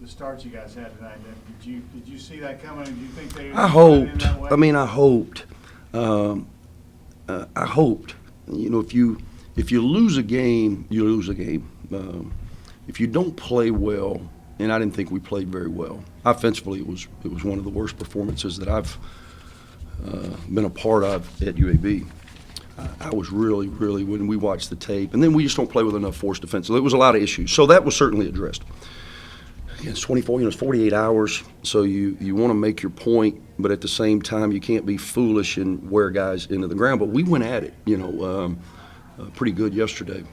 the start you guys had tonight. Did you see that coming? Did you think they? I hoped. I mean, I hoped. I hoped. You know, if you lose a game, you lose a game. If you don't play well, and I didn't think we played very well. Offensively, it was one of the worst performances that I've been a part of at UAB. I was really, when we watched the tape, and then we just don't play with enough force defensively. There was a lot of issues, so that was certainly addressed. Again, it's 24, it's 48 hours, so you want to make your point, but at the same time, you can't be foolish and wear guys into the ground. But we went at it, pretty good yesterday.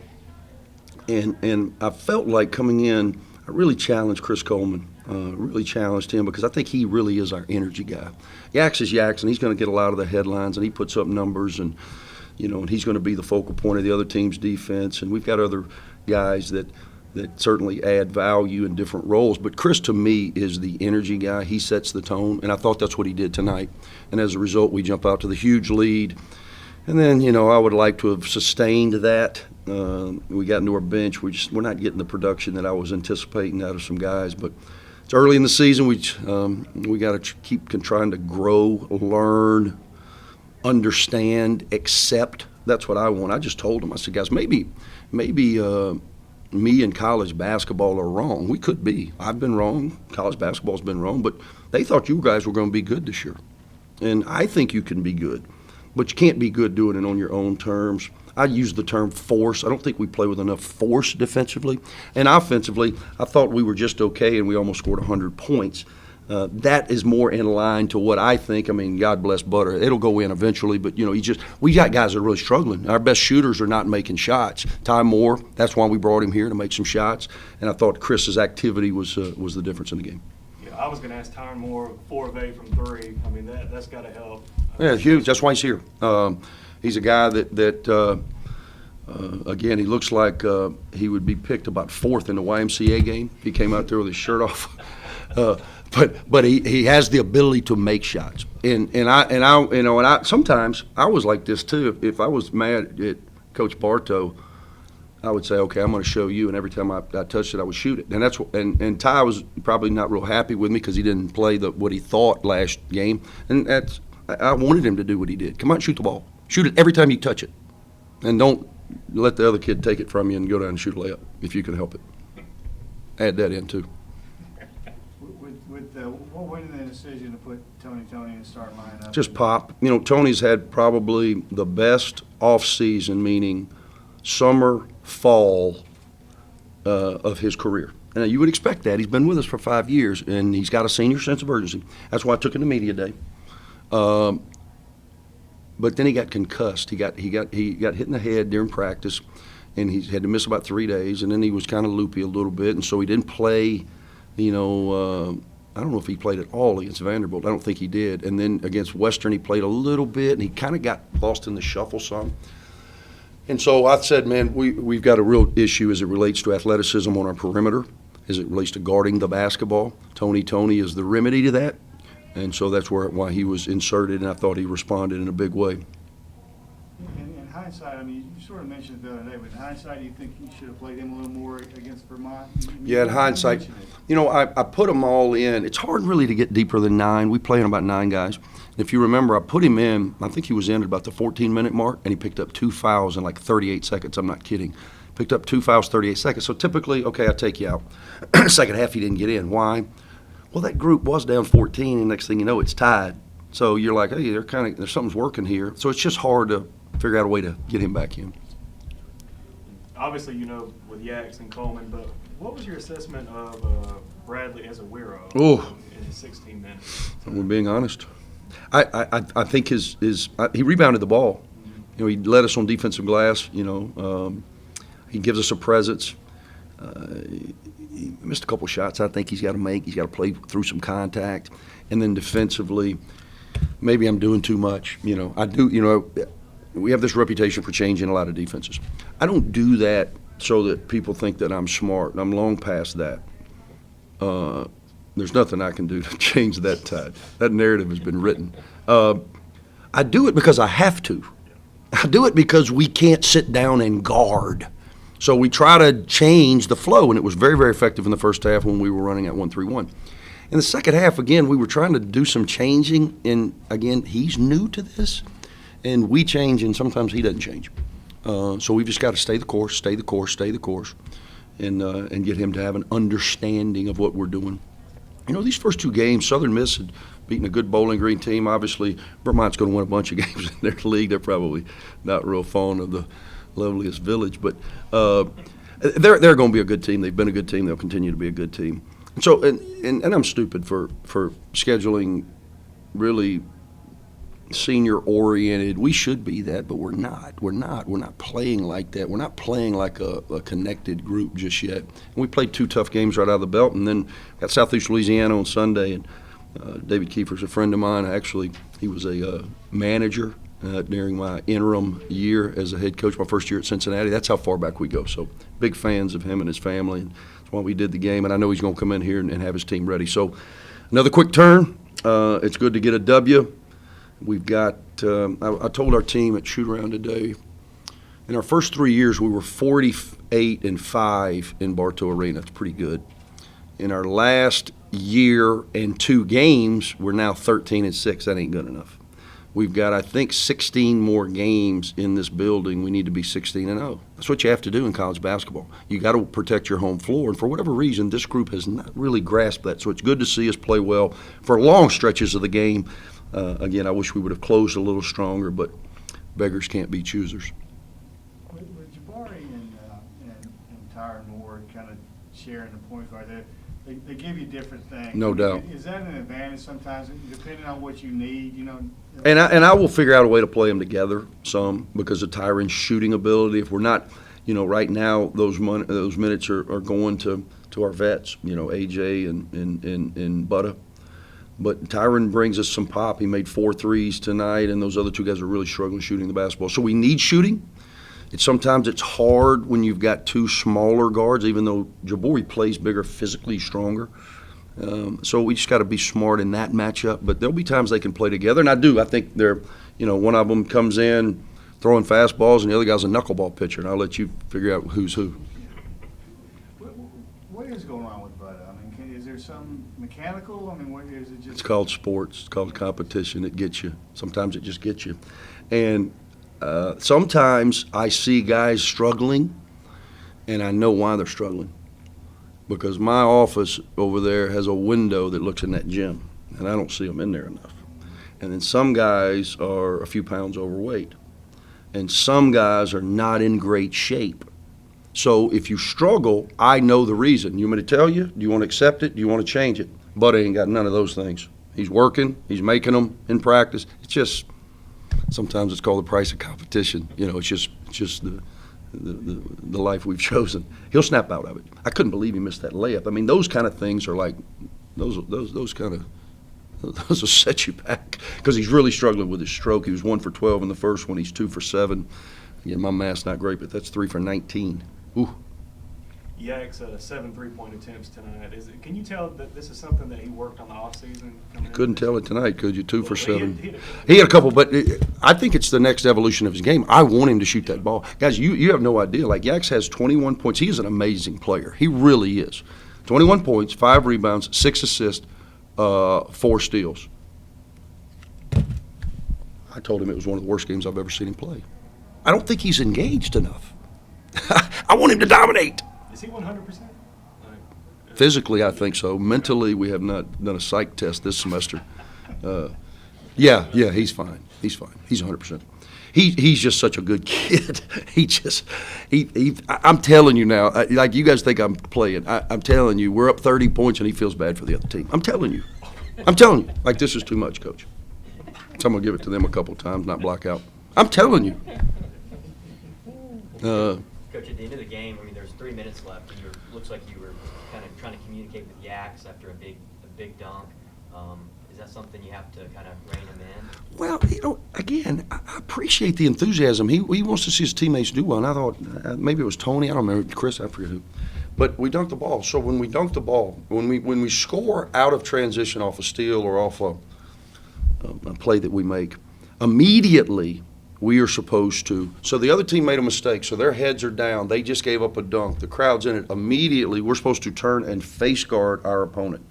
And I felt like coming in, I really challenged Chris Coleman, really challenged him because I think he really is our energy guy. Yaks is Yaks, and he's going to get a lot of the headlines, and he puts up numbers, and and he's going to be the focal point of the other team's defense. And we've got other guys that certainly add value in different roles. But Chris, to me, is the energy guy. He sets the tone, and I thought that's what he did tonight. And as a result, we jump out to the huge lead. And then, I would like to have sustained that. We got into our bench. We're not getting the production that I was anticipating out of some guys. But it's early in the season. We got to keep trying to grow, learn, understand, accept. That's what I want. I just told them. I said, guys, maybe me and college basketball are wrong. We could be. I've been wrong. College basketball's been wrong. But they thought you guys were going to be good this year. And I think you can be good. But you can't be good doing it on your own terms. I use the term force. I don't think we play with enough force defensively. And offensively, I thought we were just okay, and we almost scored 100 points. That is more in line to what I think. I mean, God bless Butter. It'll go in eventually, but, we got guys that are really struggling. Our best shooters are not making shots. Ty Moore, that's why we brought him here, to make some shots. And I thought Chris's activity was the difference in the game. Yeah, I was going to ask Ty Moore, 4 of 8 from 3. I mean, that's got to help. Yeah, huge. That's why he's here. He's a guy that again, he looks like he would be picked about 4th in the YMCA game. He came out there with his shirt off. But he has the ability to make shots. And I sometimes I was like this too. If I was mad at Coach Bartow, I would say, okay, I'm going to show you. And every time I touched it, I would shoot it. And that's what. And Ty was probably not real happy with me because he didn't play what he thought last game. And I wanted him to do what he did. Come out and shoot the ball. Shoot it every time you touch it, and don't let the other kid take it from you and go down and shoot a layup if you can help it. Add that in too. What went in the decision to put Tony in the starting lineup? Just pop. Tony's had probably the best off-season, meaning summer, fall, of his career. And you would expect that. He's been with us for 5 years, and he's got a senior sense of urgency. That's why I took him to media day. But then he got concussed. He got hit in the head during practice, and he had to miss about 3 days. And then he was kind of loopy a little bit, and so he didn't play. I don't know if he played at all against Vanderbilt. I don't think he did. And then against Western, he played a little bit, and he kind of got lost in the shuffle some. And so I said, man, we've got a real issue as it relates to athleticism on our perimeter, as it relates to guarding the basketball. Tony is the remedy to that. And so that's why he was inserted, and I thought he responded in a big way. In hindsight, I mean, you sort of mentioned it the other day, but in hindsight, do you think you should have played him a little more against Vermont? Yeah, in hindsight, I put them all in. It's hard really to get deeper than 9. We play in about 9 guys. And if you remember, I put him in, I think he was in at about the 14-minute mark, and he picked up 2 fouls in like 38 seconds. I'm not kidding. Picked up 2 fouls, 38 seconds. So typically, okay, I take you out. Second half, he didn't get in. Why? Well, that group was down 14, and next thing you know, it's tied. So you're like, hey, there's something's working here. So it's just hard to figure out a way to get him back in. Obviously, with Yaks and Coleman, but what was your assessment of Bradley as a Wiro in his 16 minutes? We're being honest. I think he rebounded the ball. He led us on defensive glass. He gives us a presence. He missed a couple shots I think he's got to make. He's got to play through some contact. And then defensively, maybe I'm doing too much. I do, we have this reputation for changing a lot of defenses. I don't do that so that people think that I'm smart. I'm long past that. There's nothing I can do to change that tide. That narrative has been written. I do it because I have to. I do it because we can't sit down and guard. So we try to change the flow, and it was very, very effective in the first half when we were running at 1-3-1. In the second half, again, we were trying to do some changing, and again, he's new to this, and we change, and sometimes he doesn't change. So we've just got to stay the course, and get him to have an understanding of what we're doing. You know, these first two games, Southern Miss had beaten a good Bowling Green team. Obviously, Vermont's going to win a bunch of games in their league. They're probably not real fond of the loveliest village, but they're going to be a good team. They've been a good team. They'll continue to be a good team. So, and I'm stupid for scheduling really senior-oriented. We should be that, but we're not. We're not playing like that. We're not playing like a connected group just yet. And we played two tough games right out of the belt, and then got Southeast Louisiana on Sunday. And David Kiefer's a friend of mine. Actually, he was a manager during my interim year as a head coach, my first year at Cincinnati. That's how far back we go. So big fans of him and his family. And that's why we did the game. And I know he's going to come in here and have his team ready. So another quick turn. It's good to get a W. We've got, I told our team at shoot-around today, in our first 3 years, we were 48-5 in Bartow Arena. That's pretty good. In our last year and 2 games, we're now 13-6. That ain't good enough. We've got, I think, 16 more games in this building. We need to be 16-0. That's what you have to do in college basketball. You got to protect your home floor, and for whatever reason, this group has not really grasped that. So it's good to see us play well for long stretches of the game. Again, I wish we would have closed a little stronger, but beggars can't be choosers. With Jabari and Tyron Moore kind of sharing the point guard, they give you different things. No doubt. Is that an advantage sometimes, depending on what you need? You know. And I will figure out a way to play them together some because of Tyron's shooting ability. If we're not, right now those minutes are going to our vets. AJ and Butta. But Tyron brings us some pop. He made 4 threes tonight, and those other 2 guys are really struggling shooting the basketball. So we need shooting. Sometimes it's hard when you've got 2 smaller guards, even though Jabari plays bigger, physically stronger. So we just got to be smart in that matchup. But there'll be times they can play together, and I do. I think they're, one of them comes in throwing fastballs, and the other guy's a knuckleball pitcher, and I'll let you figure out who's who. What is going on with Butta? I mean, is there something mechanical? I mean, what is it? It's called sports. It's called competition. It gets you. Sometimes it just gets you. And sometimes I see guys struggling, and I know why they're struggling. Because my office over there has a window that looks in that gym, and I don't see them in there enough. And then some guys are a few pounds overweight, and some guys are not in great shape. So if you struggle, I know the reason. You want me to tell you? Do you want to accept it? Do you want to change it? But ain't got none of those things. He's working. He's making them in practice. It's just sometimes it's called the price of competition. It's just the life we've chosen. He'll snap out of it. I couldn't believe he missed that layup. I mean, those kind of things are like those will set you back because he's really struggling with his stroke. He was 1 for 12 in the first one. He's 2 for 7. Again, my math's not great, but that's 3 for 19. Ooh. Yaks 7 3-point attempts tonight. Can you tell that this is something that he worked on the offseason? You couldn't tell it tonight, could you? 2 for 7. He had a couple, but I think it's the next evolution of his game. I want him to shoot that ball. Guys, you have no idea. Like, Yaks has 21 points. He is an amazing player. He really is. 21 points, 5 rebounds, 6 assists, 4 steals. I told him it was one of the worst games I've ever seen him play. I don't think he's engaged enough. I want him to dominate. Is he 100%? Physically, I think so. Mentally, we have not done a psych test this semester. Yeah, he's fine. He's 100%. He's just such a good kid. I'm telling you now, like you guys think I'm playing. I'm telling you, we're up 30 points and he feels bad for the other team. I'm telling you. Like, this is too much, Coach. So I'm going to give it to them a couple times, not block out. I'm telling you. Coach, at the end of the game, I mean, there's 3 minutes left, and looks like you were kind of trying to communicate with Yaks after a big dunk. Is that something you have to kind of rein him in? Well, again, I appreciate the enthusiasm. He wants to see his teammates do well, and I thought maybe it was Tony. I don't remember, Chris, I forget who. But we dunked the ball. So when we dunk the ball, when we score out of transition off a steal or off a play that we make, immediately we are supposed to. So the other team made a mistake, so their heads are down. They just gave up a dunk. The crowd's in it. Immediately, we're supposed to turn and face guard our opponent.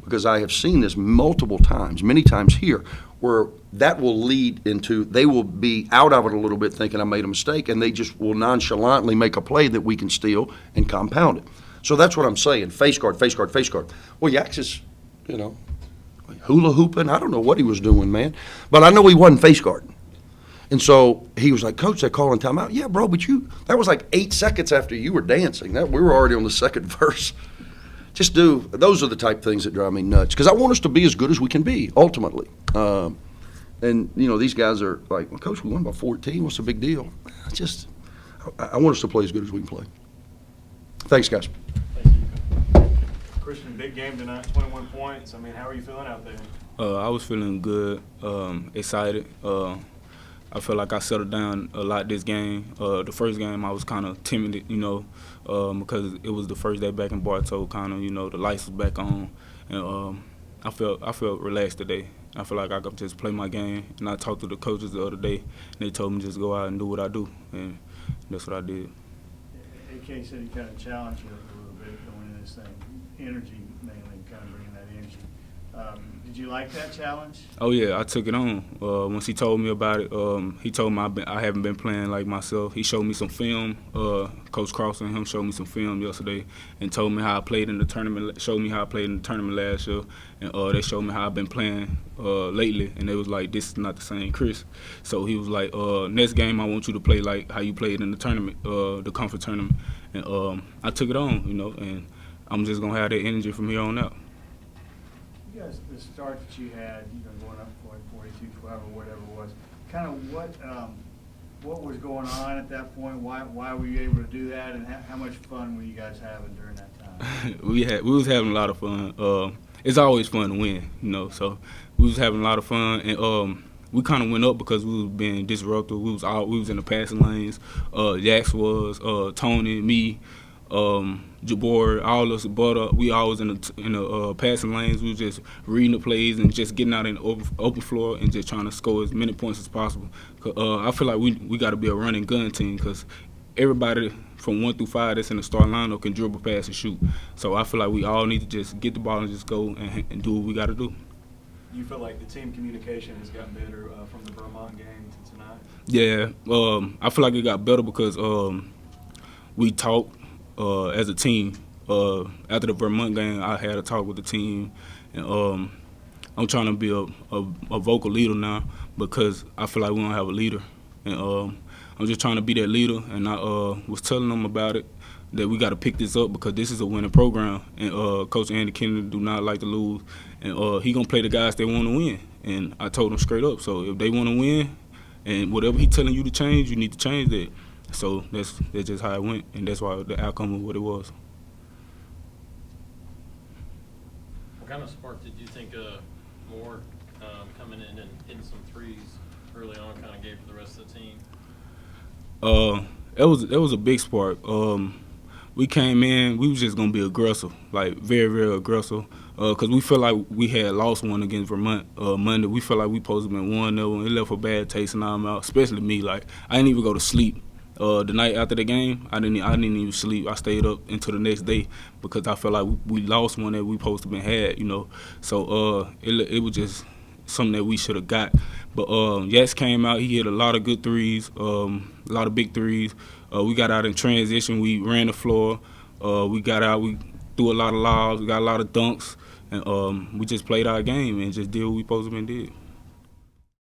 Because I have seen this multiple times, many times here, where that will lead into, they will be out of it a little bit thinking I made a mistake, and they just will nonchalantly make a play that we can steal and compound it. So that's what I'm saying, face guard, face guard, face guard. Well, Yax is, hula hooping. I don't know what he was doing, man. But I know he wasn't face guarding. And so he was like, Coach, they're calling timeout. Yeah, bro, but that was like 8 seconds after you were dancing. We were already on the second verse. Those are the type of things that drive me nuts. Because I want us to be as good as we can be, ultimately. And, these guys are like, well, Coach, we won by 14. What's the big deal? I want us to play as good as we can play. Thanks, guys. Thank you. Christian, big game tonight, 21 points. I mean, how are you feeling out there? I was feeling good, excited. I felt like I settled down a lot this game. The first game I was kind of timid, because it was the first day back in Bartow, kind of, the lights was back on. And I felt relaxed today. I feel like I could just play my game. And I talked to the coaches the other day, and they told me just go out and do what I do. And that's what I did. AK said he kind of challenged you a little bit going into this thing. Energy mainly, kind of bringing that energy. Did you like that challenge? Oh yeah, I took it on. Once he told me about it, he told me I haven't been playing like myself. He showed me some film. Coach Cross and him showed me some film yesterday and told me how I played in the tournament. Showed me how I played in the tournament last year, and they showed me how I've been playing lately. And they was like, "This is not the same Chris." So he was like, "Next game, I want you to play like how you played in the tournament, the conference tournament." And I took it on, and I'm just gonna have that energy from here on out. You guys, the start that you had, going up 42-12 or whatever it was, kind of what was going on at that point? Why were you able to do that, and how much fun were you guys having during that time? we was having a lot of fun. It's always fun to win, so we was having a lot of fun, and we kind of went up because we was being disruptive. We was in the passing lanes. Jax was, Tony, me, Jabor, all us, but we always in the passing lanes. We was just reading the plays and just getting out in the open floor and just trying to score as many points as possible. I feel like we got to be a running gun team because everybody from 1 through 5 that's in the starting lineup can dribble, pass, and shoot. So I feel like we all need to just get the ball and just go and do what we got to do. You feel like the team communication has gotten better from the Vermont game to tonight? Yeah, I feel like it got better because we talked as a team. After the Vermont game, I had a talk with the team, and I'm trying to be a vocal leader now because I feel like we don't have a leader, and I'm just trying to be that leader. And I was telling them about it, that we got to pick this up because this is a winning program, and Coach Andy Kennedy do not like to lose, and he gonna play the guys that want to win. And I told him straight up, so if they want to win, and whatever he telling you to change, you need to change that. So that's just how it went, and that's why the outcome of what it was. What kind of spark did you think Moore coming in and hitting some threes early on kind of gave to the rest of the team? It was a big spark. We came in, we was just gonna be aggressive, like very, very aggressive, because we felt like we had lost one against Vermont Monday. We felt like we supposed to have been 1-0, and it left a bad taste in our mouth, especially me. Like I didn't even go to sleep. The night after the game, I didn't even sleep. I stayed up until the next day because I felt like we lost one that we supposed to have had, So it was just something that we should have got. But Yax came out. He hit a lot of good threes, a lot of big threes. We got out in transition. We ran the floor. We got out. We threw a lot of lobs. We got a lot of dunks. And we just played our game and just did what we supposed to have been did.